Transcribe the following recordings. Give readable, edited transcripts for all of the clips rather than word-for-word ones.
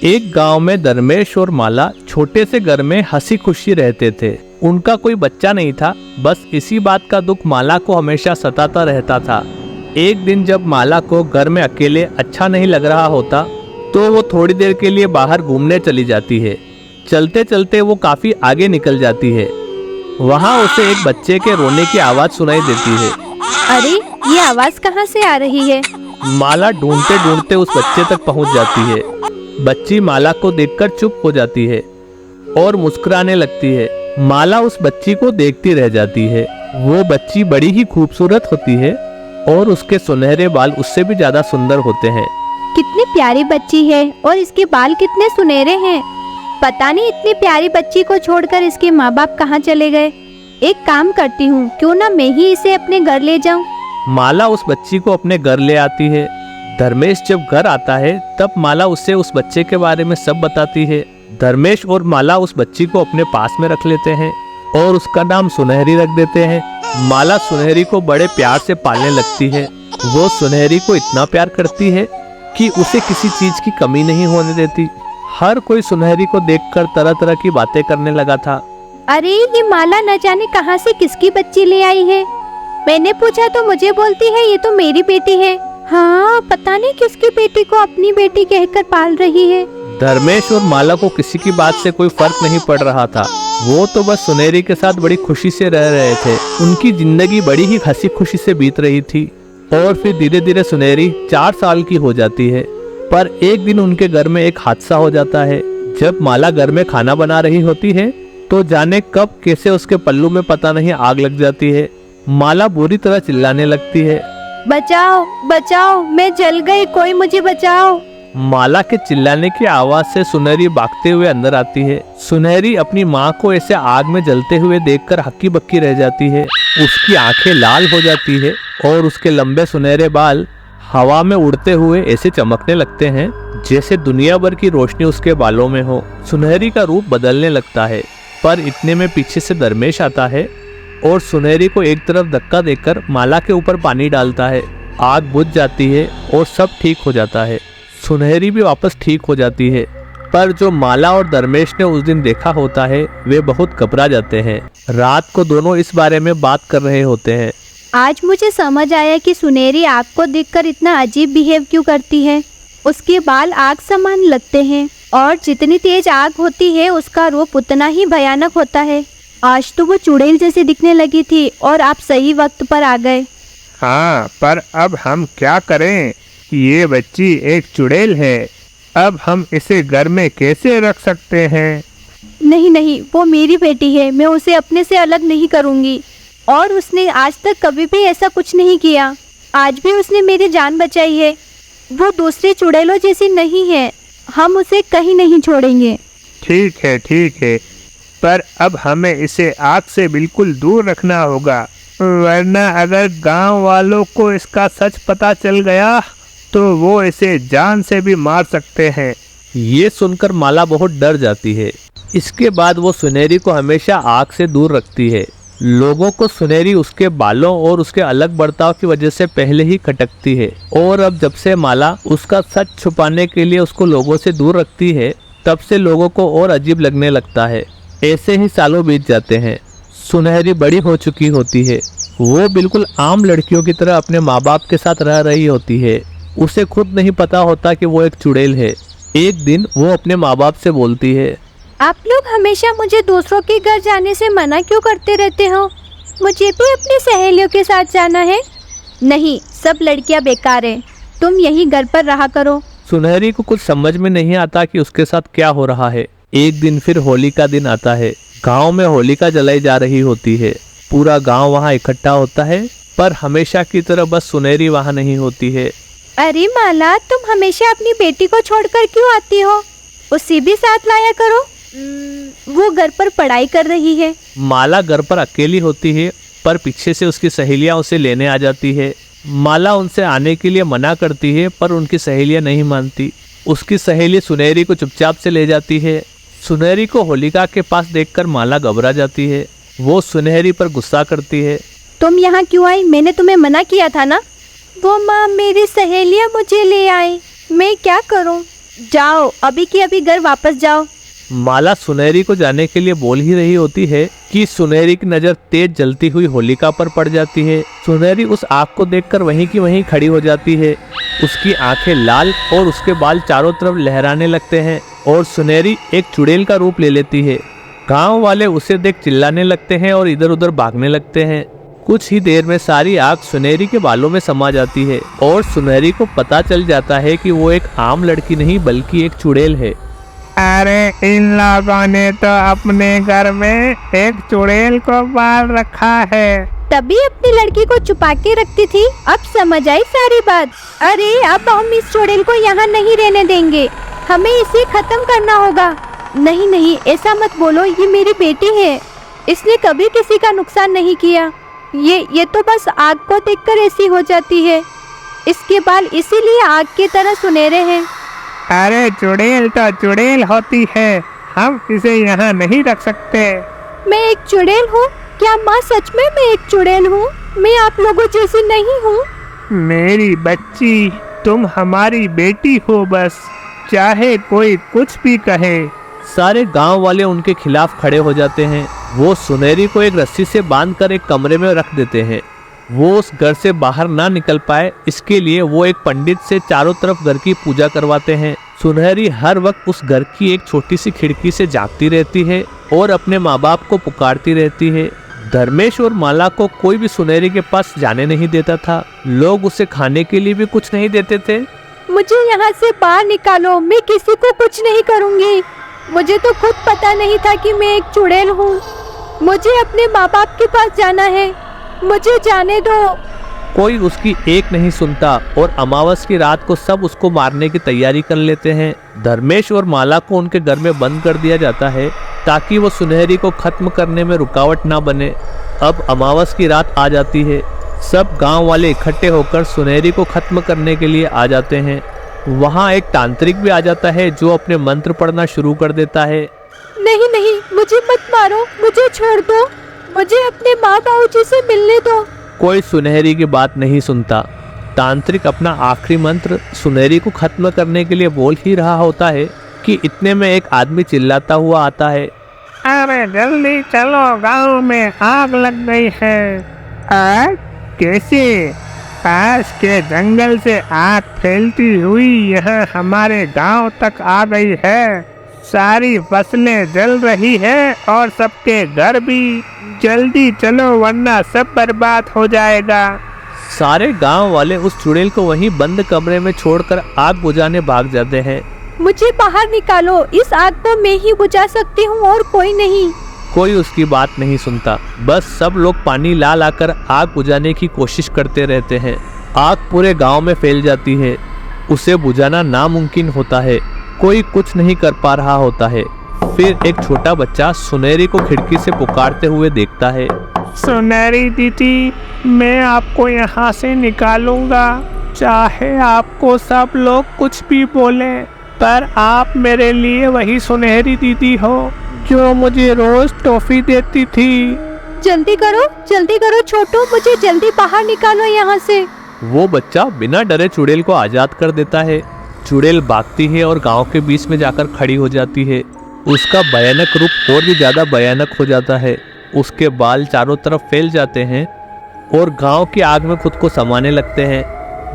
एक गांव में धर्मेश और माला छोटे से घर में हंसी खुशी रहते थे। उनका कोई बच्चा नहीं था, बस इसी बात का दुख माला को हमेशा सताता रहता था। एक दिन जब माला को घर में अकेले अच्छा नहीं लग रहा होता तो वो थोड़ी देर के लिए बाहर घूमने चली जाती है। चलते चलते वो काफी आगे निकल जाती है। वहाँ उसे एक बच्चे के रोने की आवाज सुनाई देती है। अरे ये आवाज कहाँ से आ रही है? माला ढूंढते ढूंढते उस बच्चे तक पहुँच जाती है। बच्ची माला को देखकर चुप हो जाती है और मुस्कुराने लगती है। माला उस बच्ची को देखती रह जाती है। वो बच्ची बड़ी ही खूबसूरत होती है और उसके सुनहरे बाल उससे भी ज्यादा सुंदर होते हैं। कितनी प्यारी बच्ची है और इसके बाल कितने सुनहरे हैं। पता नहीं इतनी प्यारी बच्ची को छोड़कर इसके माँ बाप कहाँ चले गए। एक काम करती हूँ, क्यों ना मैं ही इसे अपने घर ले जाऊँ। माला उस बच्ची को अपने घर ले आती है। धर्मेश जब घर आता है तब माला उसे उस बच्चे के बारे में सब बताती है। धर्मेश और माला उस बच्ची को अपने पास में रख लेते हैं और उसका नाम सुनहरी रख देते हैं। माला सुनहरी को बड़े प्यार से पालने लगती है। वो सुनहरी को इतना प्यार करती है कि उसे किसी चीज की कमी नहीं होने देती। हर कोई सुनहरी को देखकर तरह तरह की बातें करने लगा था। अरे ये माला न जाने कहाँ से किसकी बच्ची ले आई है। मैंने पूछा तो मुझे बोलती है ये तो मेरी बेटी है। हाँ, पता नहीं किसकी बेटी को अपनी बेटी कहकर पाल रही है। धर्मेश और माला को किसी की बात से कोई फर्क नहीं पड़ रहा था। वो तो बस सुनहरी के साथ बड़ी खुशी से रह रहे थे। उनकी जिंदगी बड़ी ही हंसी खुशी से बीत रही थी। और फिर धीरे धीरे सुनहरी 4 साल की हो जाती है। पर एक दिन उनके घर में एक हादसा हो जाता है। जब माला घर में खाना बना रही होती है तो जाने कब कैसे उसके पल्लू में पता नहीं आग लग जाती है। माला बुरी तरह चिल्लाने लगती है, बचाओ बचाओ, मैं जल गई, कोई मुझे बचाओ। माला के चिल्लाने की आवाज से सुनहरी भागते हुए अंदर आती है। सुनहरी अपनी माँ को ऐसे आग में जलते हुए देखकर हक्की बक्की रह जाती है। उसकी आंखें लाल हो जाती है और उसके लंबे सुनहरे बाल हवा में उड़ते हुए ऐसे चमकने लगते हैं जैसे दुनिया भर की रोशनी उसके बालों में हो। सुनहरी का रूप बदलने लगता है, पर इतने में पीछे से धर्मेश आता है और सुनहरी को एक तरफ धक्का देकर माला के ऊपर पानी डालता है। आग बुझ जाती है और सब ठीक हो जाता है। सुनहरी भी वापस ठीक हो जाती है। पर जो माला और धर्मेश ने उस दिन देखा होता है वे बहुत घबरा जाते हैं। रात को दोनों इस बारे में बात कर रहे होते हैं। आज मुझे समझ आया कि सुनहरी आग को देखकर इतना अजीब बिहेव क्यों करती है। उसके बाल आग समान लगते हैं और जितनी तेज आग होती है उसका रूप उतना ही भयानक होता है। आज तो वो चुड़ैल जैसे दिखने लगी थी और आप सही वक्त पर आ गए। हाँ, पर अब हम क्या करें? ये बच्ची एक चुड़ैल है। अब हम इसे घर में कैसे रख सकते हैं? नहीं नहीं, वो मेरी बेटी है, मैं उसे अपने से अलग नहीं करूँगी। और उसने आज तक कभी भी ऐसा कुछ नहीं किया। आज भी उसने मेरी जान बचाई है। वो दूसरे चुड़ैलों जैसी नहीं है। हम उसे कहीं नहीं छोड़ेंगे। ठीक है, पर अब हमें इसे आग से बिल्कुल दूर रखना होगा, वरना अगर गांव वालों को इसका सच पता चल गया तो वो इसे जान से भी मार सकते हैं। ये सुनकर माला बहुत डर जाती है। इसके बाद वो सुनहरी को हमेशा आग से दूर रखती है। लोगों को सुनहरी उसके बालों और उसके अलग बर्ताव की वजह से पहले ही खटकती है। और अब जब से माला उसका सच छुपाने के लिए उसको लोगों से दूर रखती है तब से लोगों को और अजीब लगने लगता है। ऐसे ही सालों बीत जाते हैं। सुनहरी बड़ी हो चुकी होती है। वो बिल्कुल आम लड़कियों की तरह अपने माँ बाप के साथ रह रही होती है। उसे खुद नहीं पता होता कि वो एक चुड़ैल है। एक दिन वो अपने माँ बाप से बोलती है, आप लोग हमेशा मुझे दूसरों के घर जाने से मना क्यों करते रहते हो? मुझे भी अपनी सहेलियों के साथ जाना है। नहीं, सब लड़कियां बेकार हैं, तुम यहीं घर पर रहा करो। सुनहरी को कुछ समझ में नहीं आता कि उसके साथ क्या हो रहा है। एक दिन फिर होली का दिन आता है। गांव में होलिका जलाई जा रही होती है। पूरा गांव वहां इकट्ठा होता है, पर हमेशा की तरह बस सुनहरी वहां नहीं होती है। अरे माला, तुम हमेशा अपनी बेटी को छोड़कर क्यों आती हो? उसे भी साथ लाया करो। वो घर पर पढ़ाई कर रही है। माला घर पर अकेली होती है, पर पीछे से उसकी सहेलियां उसे लेने आ जाती है। माला उनसे आने के लिए मना करती है, पर उनकी सहेलियां नहीं मानती। उसकी सहेली सुनहरी को चुपचाप से ले जाती है। सुनहरी को होलिका के पास देखकर माला घबरा जाती है। वो सुनहरी पर गुस्सा करती है। तुम यहाँ क्यों आई? मैंने तुम्हें मना किया था ना। वो माँ, मेरी सहेलियाँ मुझे ले आई, मैं क्या करूँ? जाओ, अभी की अभी घर वापस जाओ। माला सुनहरी को जाने के लिए बोल ही रही होती है कि सुनहरी की नजर तेज जलती हुई होलिका पर पड़ जाती है। सुनहरी उस आग को देखकर वहीं की वहीं खड़ी हो जाती है। उसकी आंखें लाल और उसके बाल चारों तरफ लहराने लगते हैं और सुनहरी एक चुड़ैल का रूप ले लेती है। गांव वाले उसे देख चिल्लाने लगते हैं और इधर उधर भागने लगते हैं। कुछ ही देर में सारी आग सुनहरी के बालों में समा जाती है और सुनहरी को पता चल जाता है कि वो एक आम लड़की नहीं बल्कि एक चुड़ैल है। अरे इन लोगों ने तो अपने घर में एक चुड़ैल को पाल रखा है। तभी अपनी लड़की को छुपा के रखती थी, अब समझ आई सारी बात। अरे अब हम इस चुड़ैल को यहाँ नहीं रहने देंगे, हमें इसे खत्म करना होगा। नहीं नहीं, ऐसा मत बोलो, ये मेरी बेटी है, इसने कभी किसी का नुकसान नहीं किया। ये तो बस आग को देखकर ऐसी हो जाती है, इसके बाल इसीलिए आग की तरह सुनहरे हैं। अरे चुड़ैल तो चुड़ैल होती है, हम इसे यहाँ नहीं रख सकते। मैं एक चुड़ैल हूँ? क्या माँ सच में मैं एक चुड़ैल हूँ? मैं आप लोगों जैसी नहीं हूँ। मेरी बच्ची, तुम हमारी बेटी हो बस, चाहे कोई कुछ भी कहे। सारे गांव वाले उनके खिलाफ खड़े हो जाते हैं। वो सुनहरी को एक रस्सी से बांधकर एक कमरे में रख देते हैं। वो उस घर से बाहर ना निकल पाए, इसके लिए वो एक पंडित से चारों तरफ घर की पूजा करवाते हैं। सुनहरी हर वक्त उस घर की एक छोटी सी खिड़की से झांकती रहती है और अपने माँ बाप को पुकारती रहती है। धर्मेश और माला को कोई भी सुनहरी के पास जाने नहीं देता था। लोग उसे खाने के लिए भी कुछ नहीं देते थे। मुझे यहाँ से बाहर निकालो, मैं किसी को कुछ नहीं करूँगी। मुझे तो खुद पता नहीं था कि मैं एक चुड़ैल हूँ। मुझे अपने माँ बाप के पास जाना है, मुझे जाने दो। कोई उसकी एक नहीं सुनता और अमावस की रात को सब उसको मारने की तैयारी कर लेते हैं। धर्मेश और माला को उनके घर में बंद कर दिया जाता है ताकि वो सुनहरी को खत्म करने में रुकावट ना बने। अब अमावस की रात आ जाती है। सब गांव वाले इकट्ठे होकर सुनहरी को खत्म करने के लिए आ जाते हैं। वहाँ एक तांत्रिक भी आ जाता है जो अपने मंत्र पढ़ना शुरू कर देता है। नहीं नहीं, मुझे मत मारो, मुझे छोड़ दो, मुझे अपने माँ बाबूजी से मिलने दो। कोई सुनहरी की बात नहीं सुनता। तांत्रिक अपना आखिरी मंत्र सुनहरी को खत्म करने के लिए बोल ही रहा होता है कि इतने में एक आदमी चिल्लाता हुआ आता है। अरे जल्दी चलो, गांव में आग लग गई है। आग? कैसे? पास के जंगल से आग फैलती हुई यहाँ हमारे गांव तक आ गई है। सारी फसलें जल रही है और सबके घर भी। जल्दी चलो वरना सब बर्बाद हो जाएगा। सारे गांव वाले उस चुड़ैल को वहीं बंद कमरे में छोड़कर आग बुझाने भाग जाते हैं। मुझे बाहर निकालो, इस आग को मैं ही बुझा सकती हूँ और कोई नहीं। कोई उसकी बात नहीं सुनता। बस सब लोग पानी ला लाकर आग बुझाने की कोशिश करते रहते हैं। आग पूरे गांव में फैल जाती है। उसे बुझाना नामुमकिन होता है। कोई कुछ नहीं कर पा रहा होता है। फिर एक छोटा बच्चा सुनहरी को खिड़की से पुकारते हुए देखता है। सुनहरी दीदी, मैं आपको यहाँ से निकालूंगा, चाहे आपको सब लोग कुछ भी बोलें, पर आप मेरे लिए वही सुनहरी दीदी हो जो मुझे रोज टॉफी देती थी। जल्दी करो छोटू, मुझे जल्दी बाहर निकालो यहाँ से। वो बच्चा बिना डरे चुड़ैल को आजाद कर देता है। चुड़ैल भागती है और गांव के बीच में जाकर खड़ी हो जाती है। उसका भयानक रूप और भी ज्यादा भयानक हो जाता है। उसके बाल चारों तरफ फैल जाते हैं और गांव की आग में खुद को समाने लगते हैं।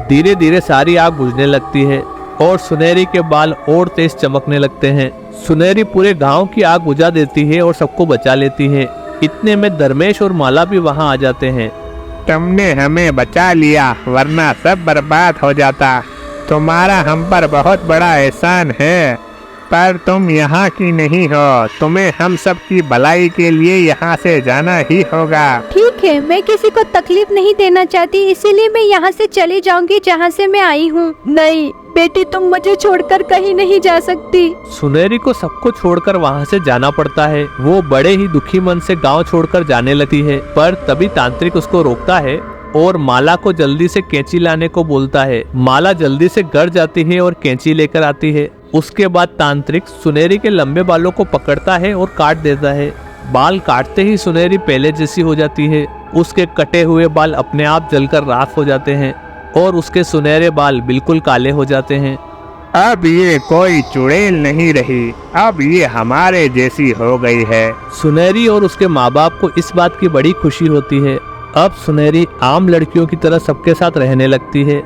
धीरे धीरे सारी आग बुझने लगती है और सुनहरी के बाल और तेज चमकने लगते हैं। सुनहरी पूरे गांव की आग बुझा देती है और सबको बचा लेती है। इतने में धर्मेश और माला भी वहां आ जाते हैं। तुमने हमें बचा लिया, वरना सब बर्बाद हो जाता। तुम्हारा हम पर बहुत बड़ा एहसान है, पर तुम यहाँ की नहीं हो। तुम्हें हम सब की भलाई के लिए यहाँ से जाना ही होगा। ठीक है, मैं किसी को तकलीफ नहीं देना चाहती, इसीलिए मैं यहाँ से चली जाऊंगी जहाँ से मैं आई हूँ। नहीं बेटी, तुम मुझे छोड़कर कहीं नहीं जा सकती। सुनहरी को सबको छोड़कर वहाँ से जाना पड़ता है। वो बड़े ही दुखी मन से गांव छोड़कर जाने लगती है, पर तभी तांत्रिक उसको रोकता है और माला को जल्दी से कैंची लाने को बोलता है। माला जल्दी से घर जाती है और कैंची लेकर आती है। उसके बाद तांत्रिक सुनहरी के लंबे बालों को पकड़ता है और काट देता है। बाल काटते ही सुनहरी पहले जैसी हो जाती है। उसके कटे हुए बाल अपने आप जलकर राख हो जाते हैं और उसके सुनहरे बाल बिल्कुल काले हो जाते हैं। अब ये कोई चुड़ैल नहीं रही, अब ये हमारे जैसी हो गई है। सुनहरी और उसके माँ बाप को इस बात की बड़ी खुशी होती है। अब सुनहरी आम लड़कियों की तरह सबके साथ रहने लगती है।